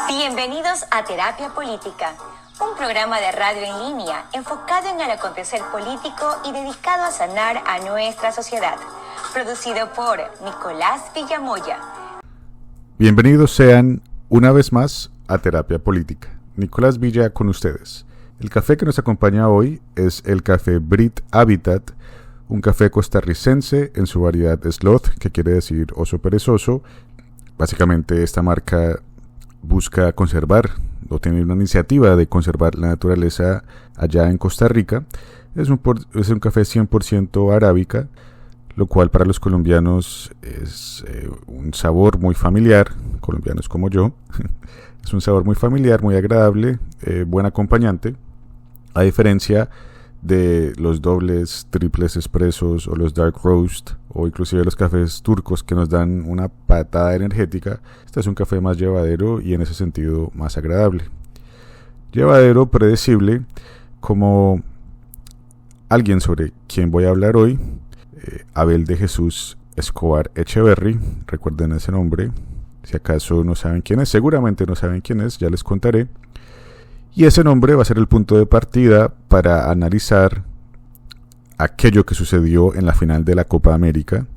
Bienvenidos a Terapia Política, un programa de radio en línea enfocado en el acontecer político y dedicado a sanar a nuestra sociedad. Producido por Nicolás Villamoya. Bienvenidos sean una vez más a Terapia Política. Nicolás Villa con ustedes. El café que nos acompaña hoy es el café Brit Habitat, un café costarricense en su variedad Sloth, que quiere decir oso perezoso. Básicamente esta marca busca conservar o tiene una iniciativa de conservar la naturaleza allá en Costa Rica. Es un café 100% arábica, lo cual para los colombianos es un sabor muy familiar, colombianos como yo. Es un sabor muy familiar, muy agradable, buen acompañante, a diferencia de los dobles, triples expresos o los dark roast o inclusive los cafés turcos que nos dan una patada energética. Este es un café más llevadero y en ese sentido más agradable. Llevadero, predecible, como alguien sobre quien voy a hablar hoy, Abel de Jesús Escobar Echeverry. Recuerden ese nombre. Si acaso no saben quién es, seguramente no saben quién es, ya les contaré. Y ese nombre va a ser el punto de partida para analizar aquello que sucedió en la final de la Copa América,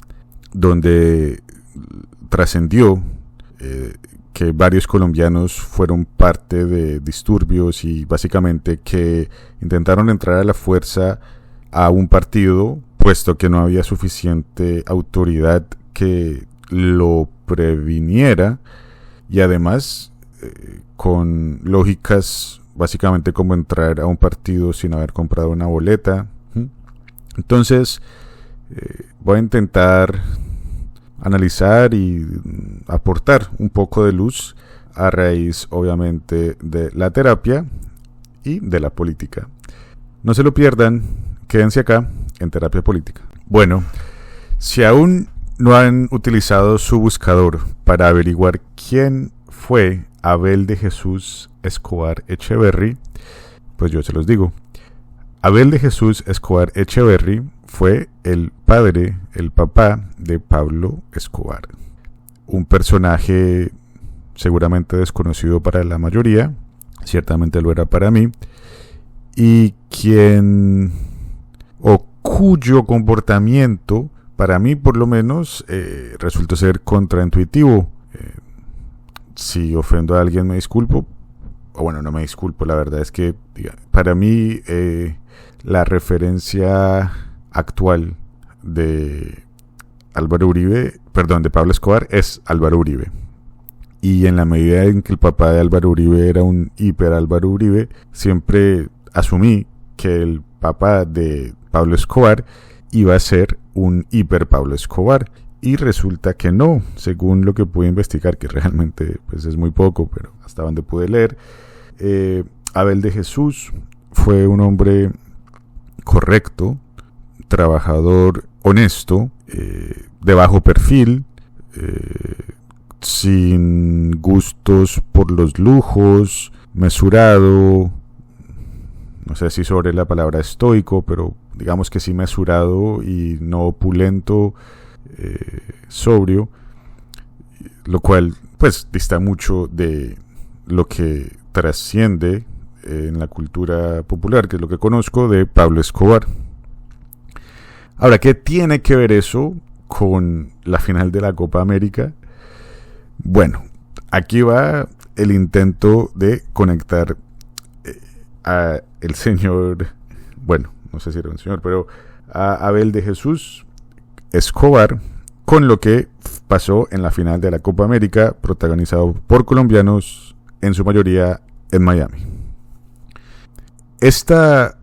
donde trascendió que varios colombianos fueron parte de disturbios y básicamente que intentaron entrar a la fuerza a un partido, puesto que no había suficiente autoridad que lo previniera, y además con lógicas básicamente como entrar a un partido sin haber comprado una boleta. Entonces voy a intentar analizar y aportar un poco de luz a raíz obviamente de la terapia y de la política. No se lo pierdan, quédense acá en Terapia Política. Bueno, si aún no han utilizado su buscador para averiguar quién fue Abel de Jesús Escobar Echeverry, pues yo se los digo. Abel de Jesús Escobar Echeverry fue el padre, el papá de Pablo Escobar. Un personaje seguramente desconocido para la mayoría, ciertamente lo era para mí, y cuyo comportamiento, para mí por lo menos, resultó ser contraintuitivo. Si ofendo a alguien me disculpo, o bueno, no me disculpo, la verdad es que para mí la referencia actual de de Pablo Escobar es Álvaro Uribe. Y en la medida en que el papá de Álvaro Uribe era un hiper Álvaro Uribe, siempre asumí que el papá de Pablo Escobar iba a ser un hiper Pablo Escobar. Y resulta que no, según lo que pude investigar, que realmente pues es muy poco, pero hasta donde pude leer. Abel de Jesús fue un hombre correcto, trabajador, honesto, de bajo perfil, sin gustos por los lujos, mesurado, no sé si sobre la palabra estoico, pero digamos que sí mesurado y no opulento, sobrio, lo cual pues dista mucho de lo que trasciende en la cultura popular, que es lo que conozco de Pablo Escobar. Ahora, ¿qué tiene que ver eso con la final de la Copa América? Bueno, aquí va el intento de conectar a el señor, bueno, no sé si era un señor, pero a Abel de Jesús Escobar con lo que pasó en la final de la Copa América, protagonizado por colombianos, en su mayoría en Miami. Estas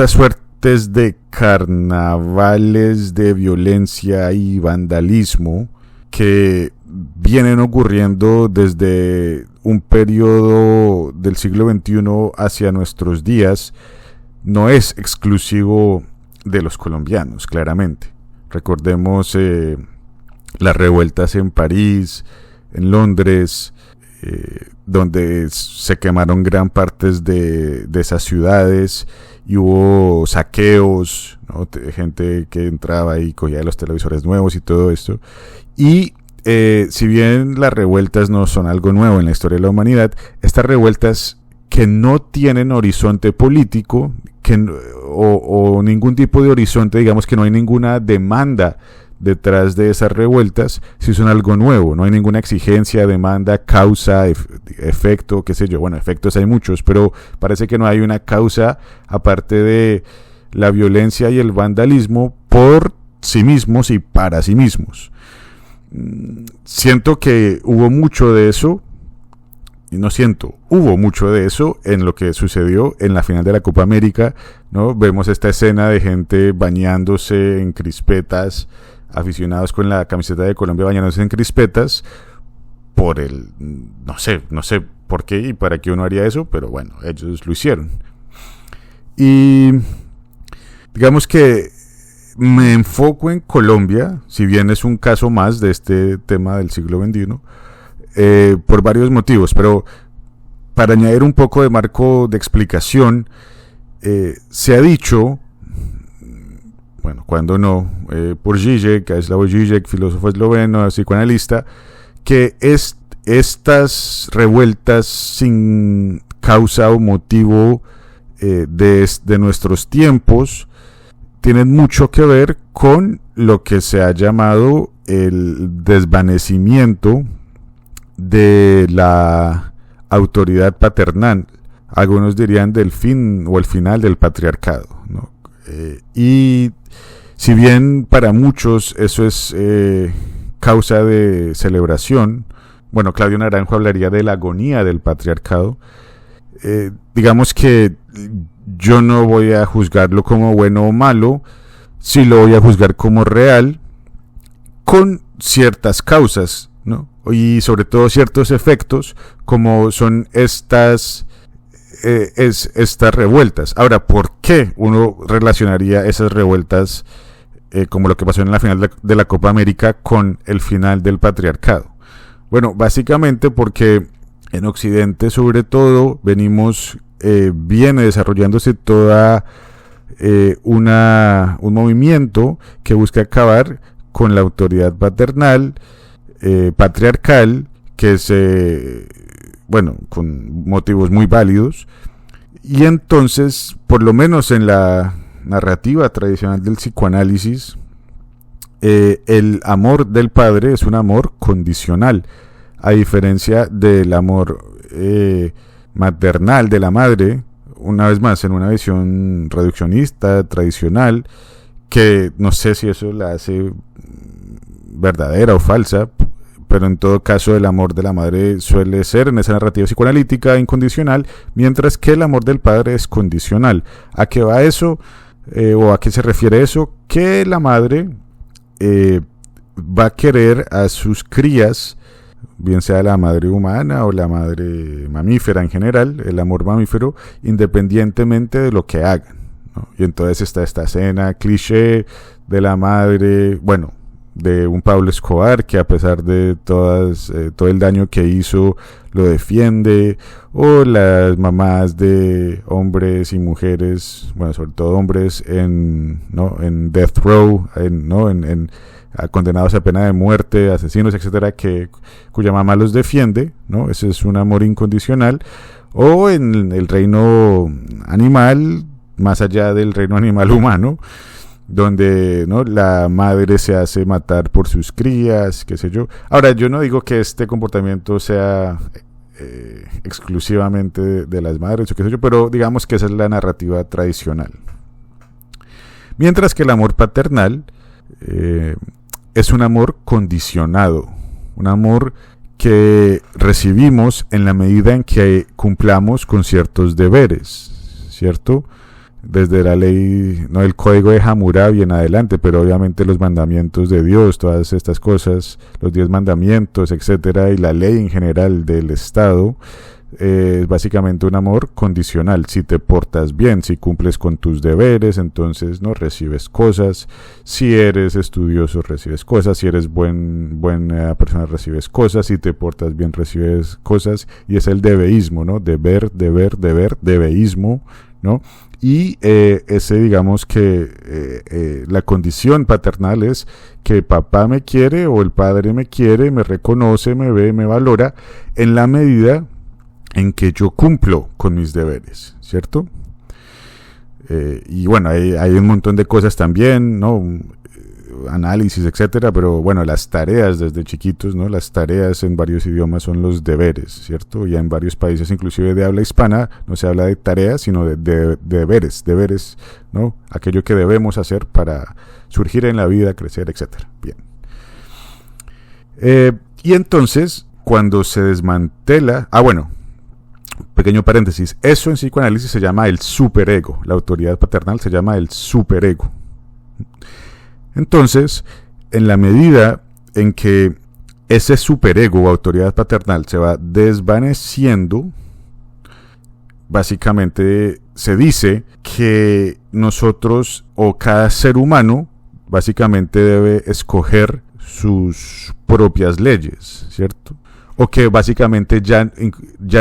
suertes de carnavales de violencia y vandalismo que vienen ocurriendo desde un periodo del siglo XXI hacia nuestros días no es exclusivo de los colombianos, claramente. Recordemos las revueltas en París, en Londres, donde se quemaron gran partes de esas ciudades y hubo saqueos, ¿no? Gente que entraba y cogía los televisores nuevos y todo esto. Y si bien las revueltas no son algo nuevo en la historia de la humanidad, estas revueltas que no tienen horizonte político o ningún tipo de horizonte, digamos que no hay ninguna demanda detrás de esas revueltas, si son algo nuevo, no hay ninguna exigencia, demanda, causa, efecto, qué sé yo. Bueno, efectos hay muchos, pero parece que no hay una causa aparte de la violencia y el vandalismo por sí mismos y para sí mismos. Siento que hubo mucho de eso, hubo mucho de eso en lo que sucedió en la final de la Copa América, ¿no? Vemos esta escena de gente bañándose en crispetas, aficionados con la camiseta de Colombia bañándose en crispetas, por no sé por qué y para qué uno haría eso, pero bueno, ellos lo hicieron. Y digamos que me enfoco en Colombia, si bien es un caso más de este tema del siglo XXI, por varios motivos, pero para añadir un poco de marco de explicación, se ha dicho, bueno, cuando no, por Žižek, Slavoj Žižek, filósofo esloveno, psicoanalista, que estas revueltas sin causa o motivo de nuestros tiempos tienen mucho que ver con lo que se ha llamado el desvanecimiento de la autoridad paternal. Algunos dirían del fin o el final del patriarcado, ¿no? Y si bien para muchos eso es causa de celebración, bueno, Claudio Naranjo hablaría de la agonía del patriarcado, digamos que yo no voy a juzgarlo como bueno o malo, sí lo voy a juzgar como real, con ciertas causas, ¿no? Y sobre todo ciertos efectos, como son estas revueltas. Ahora, ¿por qué uno relacionaría esas revueltas como lo que pasó en la final de la Copa América con el final del patriarcado? Bueno, básicamente porque en Occidente, sobre todo, viene desarrollándose toda un movimiento que busca acabar con la autoridad paternal, patriarcal, que con motivos muy válidos. Y entonces, por lo menos en la narrativa tradicional del psicoanálisis, el amor del padre es un amor condicional, a diferencia del amor maternal de la madre, una vez más en una visión reduccionista, tradicional, que no sé si eso la hace verdadera o falsa, pero en todo caso el amor de la madre suele ser en esa narrativa psicoanalítica incondicional, mientras que el amor del padre es condicional. ¿A qué va eso? ¿O a qué se refiere eso? Que la madre va a querer a sus crías, bien sea la madre humana o la madre mamífera en general, el amor mamífero, independientemente de lo que hagan, ¿no? Y entonces está esta escena cliché de la madre, bueno, de un Pablo Escobar que a pesar de todo el daño que hizo lo defiende, o las mamás de hombres y mujeres, bueno, sobre todo hombres en death row, condenados a pena de muerte, asesinos, etcétera, cuya mamá los defiende, ¿no? Ese es un amor incondicional. O en el reino animal, más allá del reino animal humano, donde, ¿no?, la madre se hace matar por sus crías, qué sé yo. Ahora, yo no digo que este comportamiento sea exclusivamente de las madres o qué sé yo, pero digamos que esa es la narrativa tradicional. Mientras que el amor paternal es un amor condicionado, un amor que recibimos en la medida en que cumplamos con ciertos deberes, ¿cierto? Desde la ley, no, el código de Hammurabi en adelante, pero obviamente los mandamientos de Dios, todas estas cosas, los 10 mandamientos, etcétera, y la ley en general del Estado, es básicamente un amor condicional. Si te portas bien, si cumples con tus deberes, entonces no recibes cosas. Si eres estudioso, recibes cosas. Si eres buena persona, recibes cosas. Si te portas bien, recibes cosas. Y es el debeísmo, ¿no? Deber, debeísmo, ¿no? Y ese, digamos que la condición paternal es que papá me quiere o el padre me quiere, me reconoce, me ve, me valora en la medida en que yo cumplo con mis deberes, ¿cierto? Y bueno, hay un montón de cosas también, ¿no? Análisis, etcétera, pero bueno, las tareas desde chiquitos, ¿no? Las tareas en varios idiomas son los deberes, ¿cierto? Ya en varios países, inclusive de habla hispana, no se habla de tareas, sino de deberes, ¿no? Aquello que debemos hacer para surgir en la vida, crecer, etcétera. Bien. Y entonces, cuando se desmantela, pequeño paréntesis, eso en psicoanálisis se llama el superego, la autoridad paternal se llama el superego. Entonces, en la medida en que ese superego o autoridad paternal se va desvaneciendo, básicamente se dice que nosotros o cada ser humano básicamente debe escoger sus propias leyes, ¿cierto? O que básicamente ya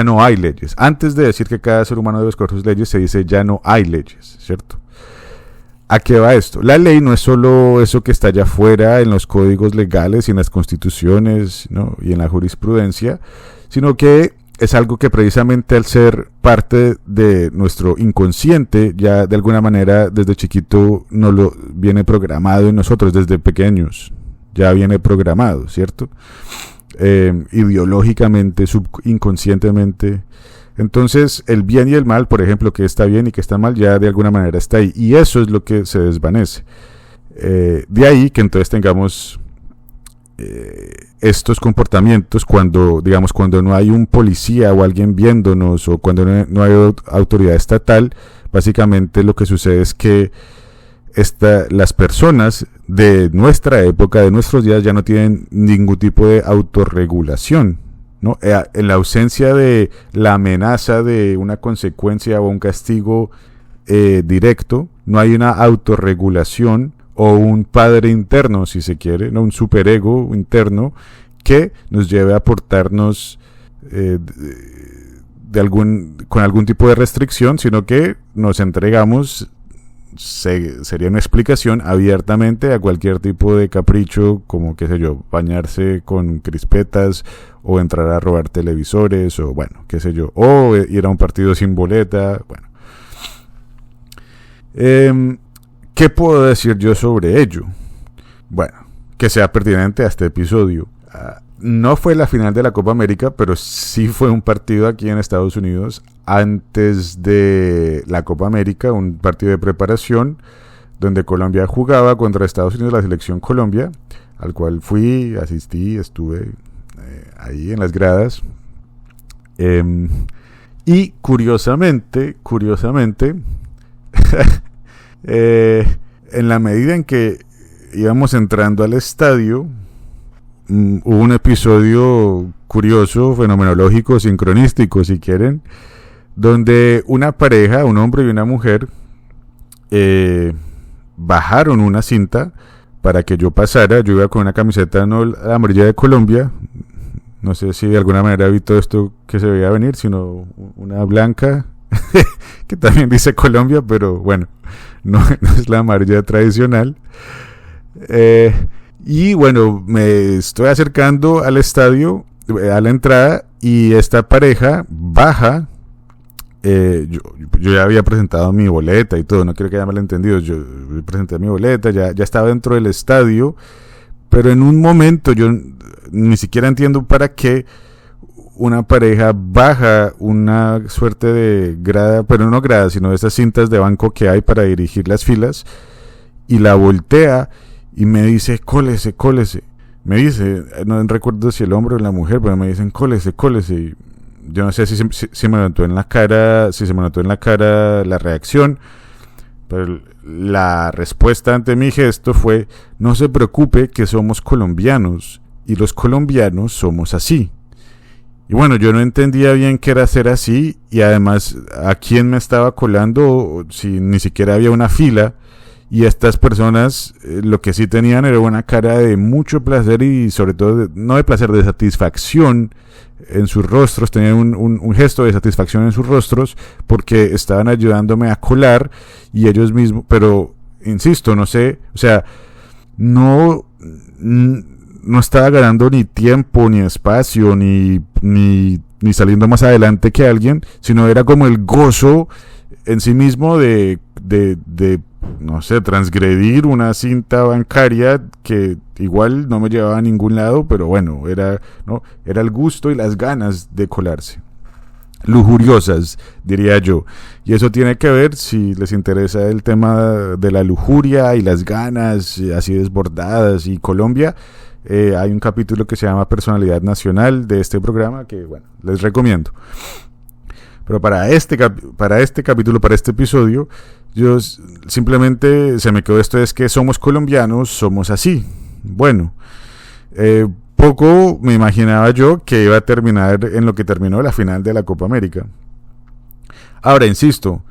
no hay leyes. Antes de decir que cada ser humano debe escoger sus leyes, se dice ya no hay leyes, ¿cierto? ¿A qué va esto? La ley no es solo eso que está allá afuera en los códigos legales y en las constituciones, ¿no? Y en la jurisprudencia, sino que es algo que precisamente al ser parte de nuestro inconsciente, ya de alguna manera desde chiquito nos lo viene programado en nosotros, desde pequeños, ya viene programado, ¿cierto? Ideológicamente, inconscientemente. Entonces, el bien y el mal, por ejemplo, que está bien y que está mal, ya de alguna manera está ahí. Y eso es lo que se desvanece. De ahí que entonces tengamos estos comportamientos cuando no hay un policía o alguien viéndonos o cuando no hay autoridad estatal. Básicamente lo que sucede es que las personas de nuestra época, de nuestros días, ya no tienen ningún tipo de autorregulación, ¿no? En la ausencia de la amenaza de una consecuencia o un castigo directo, no hay una autorregulación o un padre interno, si se quiere, ¿no? Un superego interno que nos lleve a portarnos con algún tipo de restricción, sino que nos entregamos, sería una explicación, abiertamente a cualquier tipo de capricho, como qué sé yo, bañarse con crispetas o entrar a robar televisores o bueno, qué sé yo, o ir a un partido sin boleta, bueno. ¿Qué puedo decir yo sobre ello? Bueno, que sea pertinente a este episodio. No fue la final de la Copa América, pero sí fue un partido aquí en Estados Unidos antes de la Copa América, un partido de preparación donde Colombia jugaba contra Estados Unidos, la selección Colombia, al cual asistí, estuve ahí en las gradas. Y curiosamente, en la medida en que íbamos entrando al estadio, hubo un episodio curioso, fenomenológico, sincronístico, si quieren, donde una pareja, un hombre y una mujer, bajaron una cinta para que yo pasara. Yo iba con una camiseta no amarilla de Colombia, no sé si de alguna manera vi todo esto que se veía venir, sino una blanca que también dice Colombia, pero bueno, no es la amarilla tradicional. Y bueno, me estoy acercando al estadio, a la entrada, y esta pareja baja. Yo ya había presentado mi boleta y todo, no quiero que haya malentendido. Yo presenté mi boleta, ya estaba dentro del estadio, pero en un momento yo ni siquiera entiendo para qué una pareja baja una suerte de grada, pero no grada, sino de esas cintas de banco que hay para dirigir las filas, y la voltea y me dice, cólese. Me dice, no recuerdo si el hombre o la mujer, pero me dicen, cólese. Y yo no sé si me notó en la cara, la reacción, pero la respuesta ante mi gesto fue, no se preocupe que somos colombianos, y los colombianos somos así. Y bueno, yo no entendía bien qué era ser así, y además a quién me estaba colando, si ni siquiera había una fila. Y estas personas lo que sí tenían era una cara de mucho placer y sobre todo no de placer, de satisfacción en sus rostros, tenían un gesto de satisfacción en sus rostros porque estaban ayudándome a colar y ellos mismos, pero insisto, no sé, o sea, no estaba ganando ni tiempo, ni espacio, ni saliendo más adelante que alguien, sino era como el gozo en sí mismo de no sé, transgredir una cinta bancaria que igual no me llevaba a ningún lado, pero bueno, era el gusto y las ganas de colarse. Lujuriosas, diría yo. Y eso tiene que ver, si les interesa el tema de la lujuria y las ganas así desbordadas y Colombia, hay un capítulo que se llama Personalidad Nacional de este programa que, bueno, les recomiendo. Pero para este capítulo, para este episodio, yo simplemente se me quedó esto, es que somos colombianos, somos así. Bueno, poco me imaginaba yo que iba a terminar en lo que terminó la final de la Copa América. Ahora, insisto,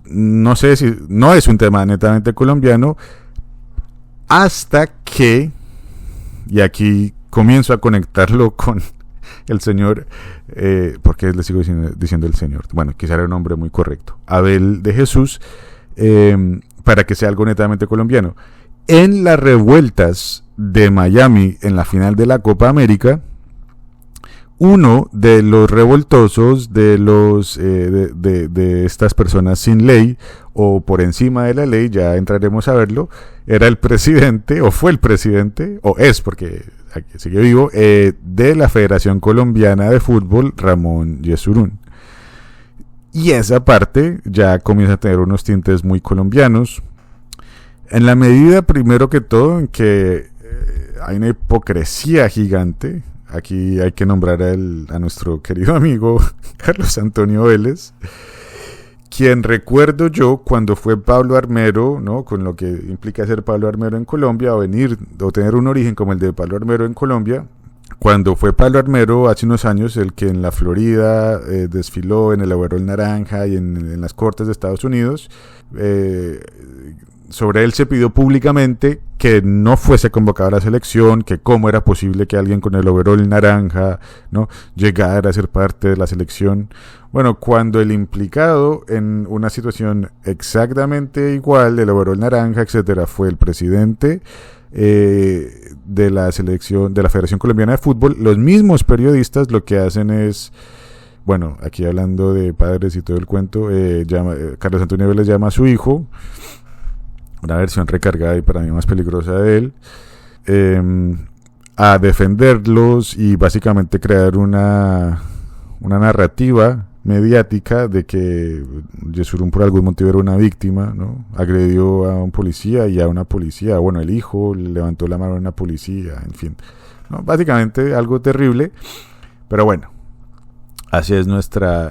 no sé si no es un tema netamente colombiano, hasta que, y aquí comienzo a conectarlo con el señor, porque le sigo diciendo el señor, bueno, quizá era un nombre muy correcto, Abel de Jesús, para que sea algo netamente colombiano. En las revueltas de Miami en la final de la Copa América, uno de los revoltosos, de estas personas sin ley o por encima de la ley, ya entraremos a verlo, era el presidente, o fue el presidente, o es, porque aquí sigue vivo, de la Federación Colombiana de Fútbol, Ramón Yesurún. Y esa parte ya comienza a tener unos tintes muy colombianos, en la medida, primero que todo, en que hay una hipocresía gigante. Aquí hay que nombrar a nuestro querido amigo Carlos Antonio Vélez, quien recuerdo yo cuando fue Pablo Armero, ¿no? Con lo que implica ser Pablo Armero en Colombia, o tener un origen como el de Pablo Armero en Colombia. Cuando fue Pablo Armero hace unos años, el que en la Florida desfiló en el overol naranja y en las cortes de Estados Unidos, sobre él se pidió públicamente que no fuese convocado a la selección, que cómo era posible que alguien con el overol naranja, ¿no?, llegara a ser parte de la selección. Bueno, cuando el implicado en una situación exactamente igual del overol naranja, etcétera, fue el presidente de la selección, de la Federación Colombiana de Fútbol, los mismos periodistas lo que hacen es, bueno, aquí hablando de padres y todo el cuento, Carlos Antonio Vélez llama a su hijo, una versión recargada y para mí más peligrosa de él, a defenderlos y básicamente crear una narrativa mediática de que Yesurún por algún motivo era una víctima, ¿no? Agredió a un policía y a una policía, bueno, el hijo levantó la mano a una policía, en fin, ¿no? Básicamente algo terrible, pero bueno, así es nuestra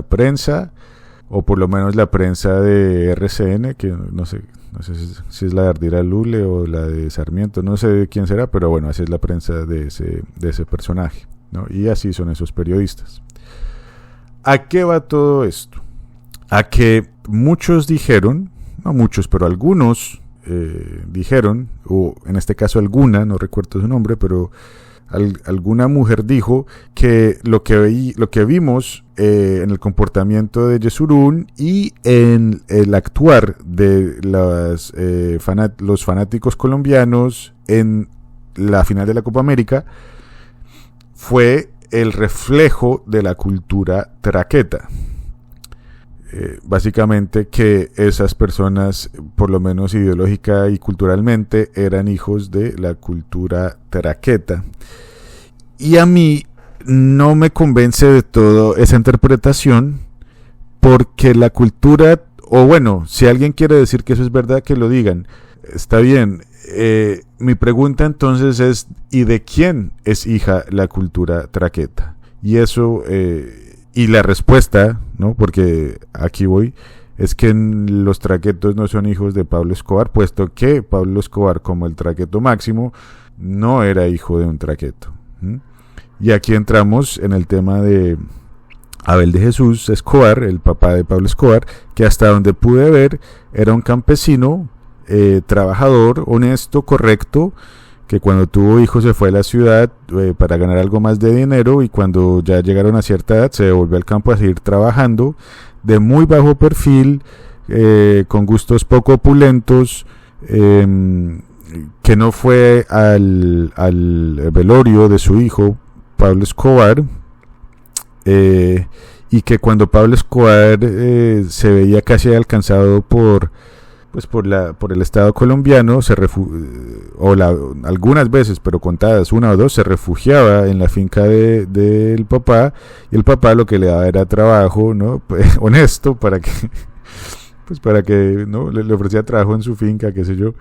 prensa, o por lo menos la prensa de RCN, que no sé si es la de Ardila Lule o la de Sarmiento, no sé de quién será, pero bueno, así es la prensa de ese personaje, ¿no? Y así son esos periodistas. ¿A qué va todo esto? A que muchos dijeron, no muchos, pero algunos dijeron, o en este caso alguna, no recuerdo su nombre, pero alguna mujer dijo que lo que vimos en el comportamiento de Yesurún y en el actuar de los fanáticos colombianos en la final de la Copa América fue el reflejo de la cultura traqueta. Básicamente que esas personas, por lo menos ideológica y culturalmente, eran hijos de la cultura traqueta. Y a mí no me convence de todo esa interpretación, porque la cultura, o bueno, si alguien quiere decir que eso es verdad, que lo digan, está bien. Mi pregunta entonces es, ¿y de quién es hija la cultura traqueta? Y eso, y la respuesta, ¿no?, porque aquí voy, es que los traquetos no son hijos de Pablo Escobar, puesto que Pablo Escobar, como el traqueto máximo, no era hijo de un traqueto. Y aquí entramos en el tema de Abel de Jesús Escobar, el papá de Pablo Escobar, que hasta donde pude ver era un campesino, trabajador, honesto, correcto, que cuando tuvo hijos se fue a la ciudad para ganar algo más de dinero, y cuando ya llegaron a cierta edad se volvió al campo a seguir trabajando, de muy bajo perfil, con gustos poco opulentos, que no fue al velorio de su hijo Pablo Escobar, y que cuando Pablo Escobar se veía casi alcanzado por el Estado colombiano, algunas veces, pero contadas, una o dos, se refugiaba en la finca del papá, y el papá lo que le daba era trabajo, ¿no? Pues, honesto, para que ¿no? le ofrecía trabajo en su finca, qué sé yo.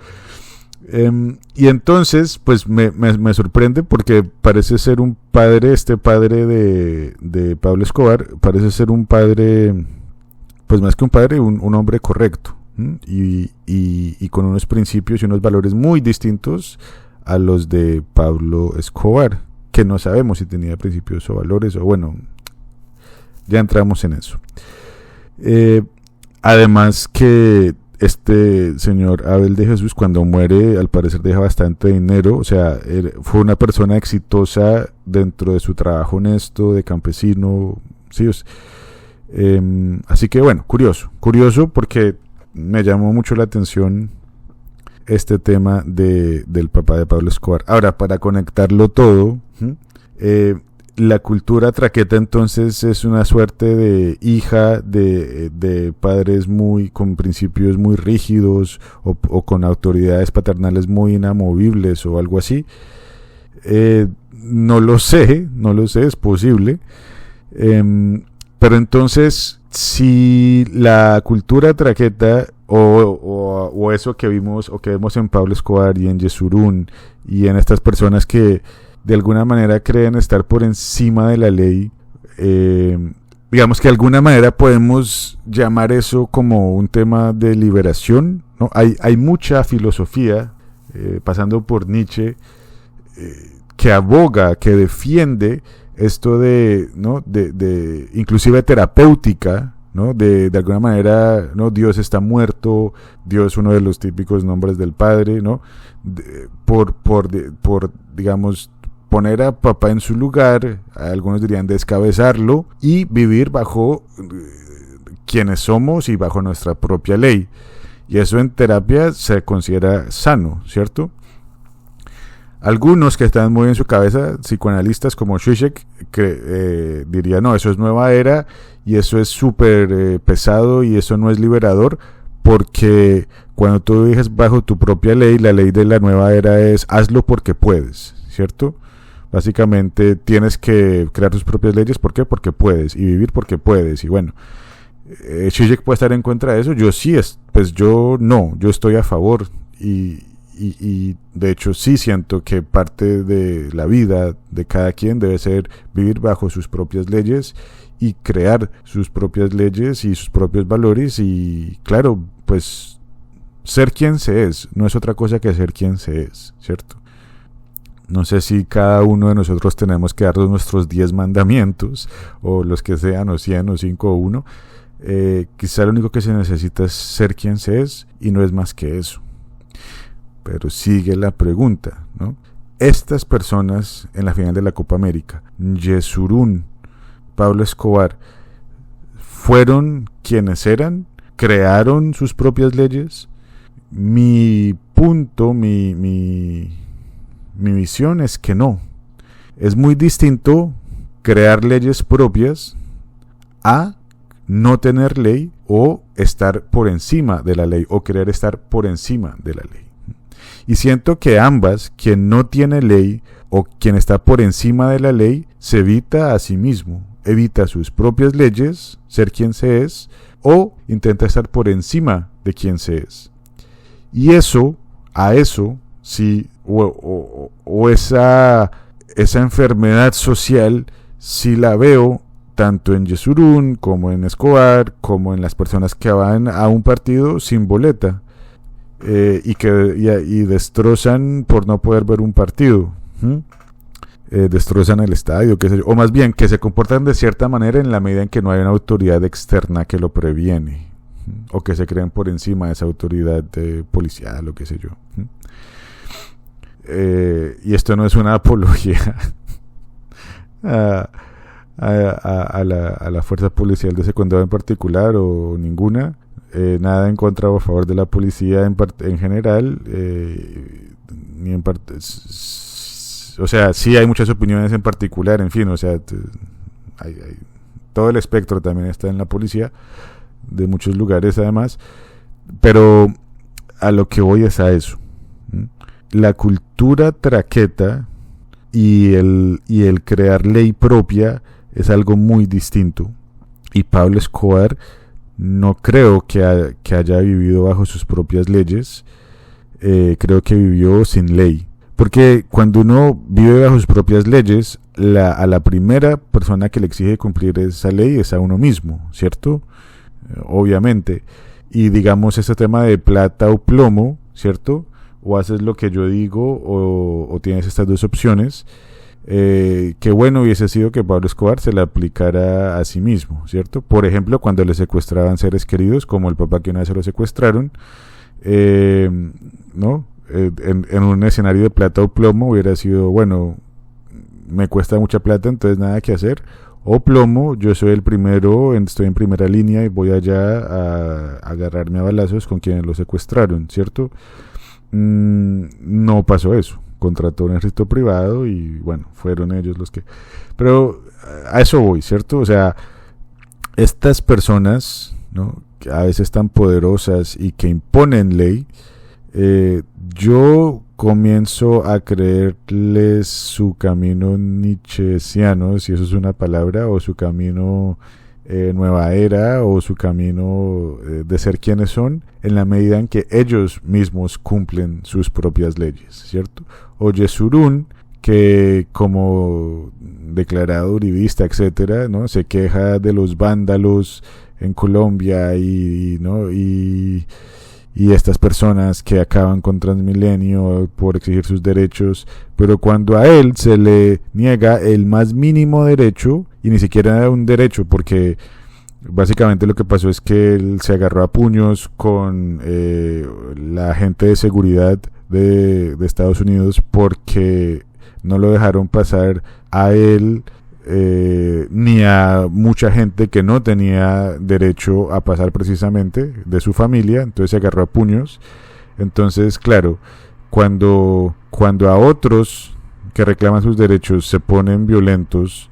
Y entonces, pues me sorprende, porque parece ser un padre, este padre de Pablo Escobar, parece ser un padre, pues más que un padre, un hombre correcto, y con unos principios y unos valores muy distintos a los de Pablo Escobar, que no sabemos si tenía principios o valores, o bueno, ya entramos en eso. Además que este señor Abel de Jesús, cuando muere, al parecer deja bastante dinero, o sea, fue una persona exitosa dentro de su trabajo honesto de campesino, sí. Así que bueno, curioso porque me llamó mucho la atención este tema del papá de Pablo Escobar. Ahora, para conectarlo todo, la cultura traqueta entonces es una suerte de hija de padres con principios muy rígidos, o con autoridades paternales muy inamovibles o algo así. No lo sé, es posible. Pero entonces, si la cultura traqueta o eso que vimos o que vemos en Pablo Escobar y en Yesurún y en estas personas que de alguna manera creen estar por encima de la ley, digamos que de alguna manera podemos llamar eso como un tema de liberación, ¿no? Hay mucha filosofía, pasando por Nietzsche, que aboga, que defiende esto ¿no? de inclusive terapéutica, ¿no? De alguna manera, ¿no? Dios está muerto, Dios, uno de los típicos nombres del Padre, ¿no? Por digamos, poner a papá en su lugar, algunos dirían descabezarlo, y vivir bajo quienes somos y bajo nuestra propia ley. Y eso en terapia se considera sano, ¿cierto? Algunos que están muy en su cabeza, psicoanalistas como Zizek, dirían, no, eso es nueva era y eso es súper pesado y eso no es liberador, porque cuando tú vives bajo tu propia ley, la ley de la nueva era es hazlo porque puedes, ¿cierto? Básicamente tienes que crear tus propias leyes. ¿Por qué? Porque puedes, y vivir porque puedes. Y bueno, Zizek puede estar en contra de eso. Yo sí, yo estoy a favor, y de hecho sí siento que parte de la vida de cada quien debe ser vivir bajo sus propias leyes y crear sus propias leyes y sus propios valores, y claro, pues ser quien se es no es otra cosa que ser quien se es, ¿cierto? No sé si cada uno de nosotros tenemos que darnos nuestros 10 mandamientos, o los que sean, o 100, o 5, o 1. Quizá lo único que se necesita es ser quien se es, y no es más que eso. Pero sigue la pregunta, ¿no? Estas personas en la final de la Copa América, Yesurún, Pablo Escobar, ¿fueron quienes eran? ¿Crearon sus propias leyes? Mi punto, mi visión es que no. Es muy distinto crear leyes propias a no tener ley, o estar por encima de la ley, o querer estar por encima de la ley. Y siento que ambas, quien no tiene ley o quien está por encima de la ley, se evita a sí mismo, evita sus propias leyes, ser quien se es, o intenta estar por encima de quien se es. Y sí, o esa enfermedad social, sí la veo tanto en Yesurún como en Escobar, como en las personas que van a un partido sin boleta, y destrozan por no poder ver un partido, destrozan el estadio, qué sé yo, o más bien que se comportan de cierta manera en la medida en que no hay una autoridad externa que lo previene, o que se creen por encima de esa autoridad policial, o qué sé yo. y esto no es una apología a la fuerza policial de ese condado en particular o ninguna, nada en contra o a favor de la policía en general, ni en parte, o sea, sí hay muchas opiniones en particular, en fin, o sea, todo el espectro también está en la policía, de muchos lugares además, pero a lo que voy es a eso. La cultura traqueta y el crear ley propia es algo muy distinto, y Pablo Escobar no creo que haya vivido bajo sus propias leyes, creo que vivió sin ley, porque cuando uno vive bajo sus propias leyes, a la primera persona que le exige cumplir esa ley es a uno mismo, ¿cierto? Obviamente, y digamos ese tema de plata o plomo, ¿cierto? O haces lo que yo digo o tienes estas dos opciones. Qué bueno hubiese sido que Pablo Escobar se la aplicara a sí mismo, ¿cierto? Por ejemplo, cuando le secuestraban seres queridos, como el papá que una vez se lo secuestraron, ¿no? En un escenario de plata o plomo hubiera sido, bueno, me cuesta mucha plata, entonces nada que hacer, o plomo, yo soy el primero, estoy en primera línea y voy allá a agarrarme a balazos con quienes lo secuestraron, ¿cierto? No pasó eso, contrató un ejército privado y bueno, fueron ellos los que... Pero a eso voy, ¿cierto? O sea, estas personas, ¿no?, que a veces tan poderosas y que imponen ley, yo comienzo a creerles su camino nietzscheano, si eso es una palabra, o su camino nueva era, o su camino de ser quienes son, en la medida en que ellos mismos cumplen sus propias leyes, ¿cierto? O Yesurún, que como declarado uribista, etcétera, ¿no?, se queja de los vándalos en Colombia y estas personas que acaban con Transmilenio por exigir sus derechos, pero cuando a él se le niega el más mínimo derecho, y ni siquiera un derecho, porque básicamente lo que pasó es que él se agarró a puños con la agente de seguridad de Estados Unidos porque no lo dejaron pasar a él, ni a mucha gente que no tenía derecho a pasar precisamente de su familia, entonces se agarró a puños. Entonces, claro, cuando a otros que reclaman sus derechos se ponen violentos,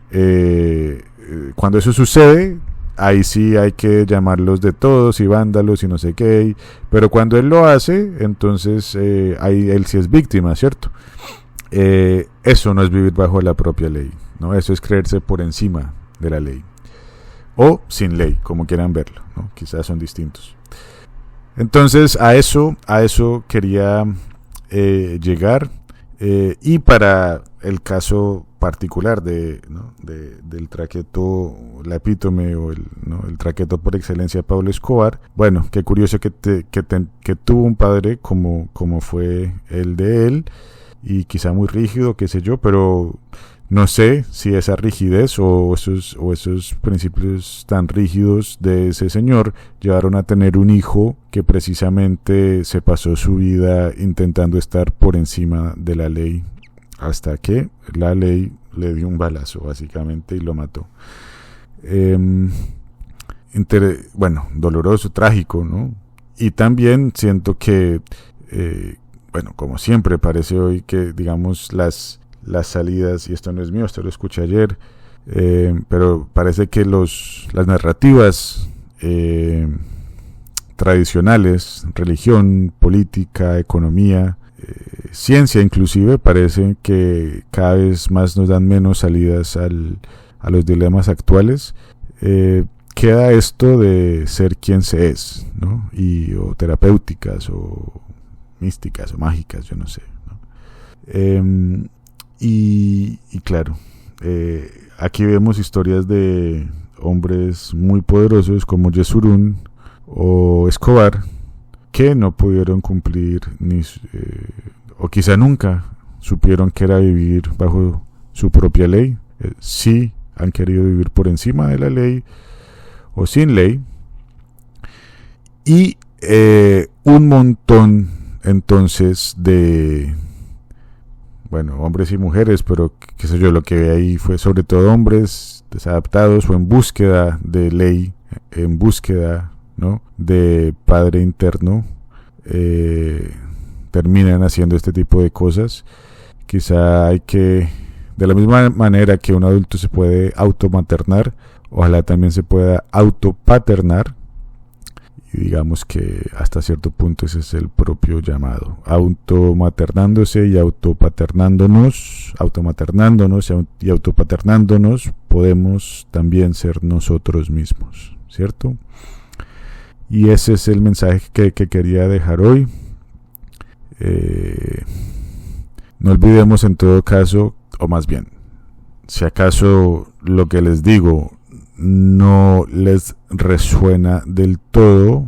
cuando eso sucede, ahí sí hay que llamarlos de todos y vándalos y no sé qué, pero cuando él lo hace, entonces ahí él sí es víctima, ¿cierto? Eso no es vivir bajo la propia ley, ¿no? Eso es creerse por encima de la ley, o sin ley, como quieran verlo, ¿no? Quizás son distintos. Entonces a eso quería llegar, y para el caso particular del traqueto, la epítome o el traqueto por excelencia, Pablo Escobar. Bueno, qué curioso que tuvo un padre como fue el de él, y quizá muy rígido, qué sé yo, pero no sé si esa rigidez o esos principios tan rígidos de ese señor llevaron a tener un hijo que precisamente se pasó su vida intentando estar por encima de la ley, hasta que la ley le dio un balazo básicamente y lo mató. Bueno, doloroso, trágico, ¿no? Y también siento que bueno, como siempre parece hoy que, digamos, las salidas, y esto no es mío, esto lo escuché ayer, pero parece que las narrativas tradicionales, religión, política, economía, ciencia inclusive, parece que cada vez más nos dan menos salidas a los dilemas actuales. Queda esto de ser quien se es, ¿no? O terapéuticas, o místicas, o mágicas, yo no sé, ¿no? Y claro, aquí vemos historias de hombres muy poderosos como Yesurún o Escobar, que no pudieron cumplir o quizá nunca supieron que era vivir bajo su propia ley. Sí han querido vivir por encima de la ley o sin ley, y un montón entonces de bueno, hombres y mujeres, pero qué sé yo, lo que vi ahí fue sobre todo hombres desadaptados o en búsqueda de ley, en búsqueda, ¿no?, de padre interno, terminan haciendo este tipo de cosas. Quizá hay que, de la misma manera que un adulto se puede automaternar, ojalá también se pueda autopaternar. Y digamos que hasta cierto punto ese es el propio llamado, automaternándose y autopaternándonos, automaternándonos y autopaternándonos, podemos también ser nosotros mismos, ¿cierto? Y ese es el mensaje que quería dejar hoy. No olvidemos en todo caso, o más bien, si acaso lo que les digo no les resuena del todo,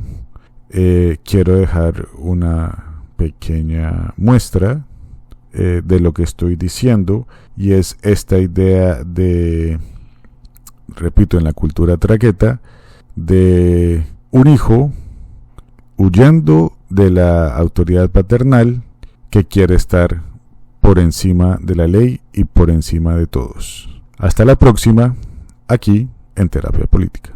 quiero dejar una pequeña muestra de lo que estoy diciendo, y es esta idea de, repito, en la cultura traqueta, de un hijo huyendo de la autoridad paternal que quiere estar por encima de la ley y por encima de todos. Hasta la próxima, aquí en Terapia Política.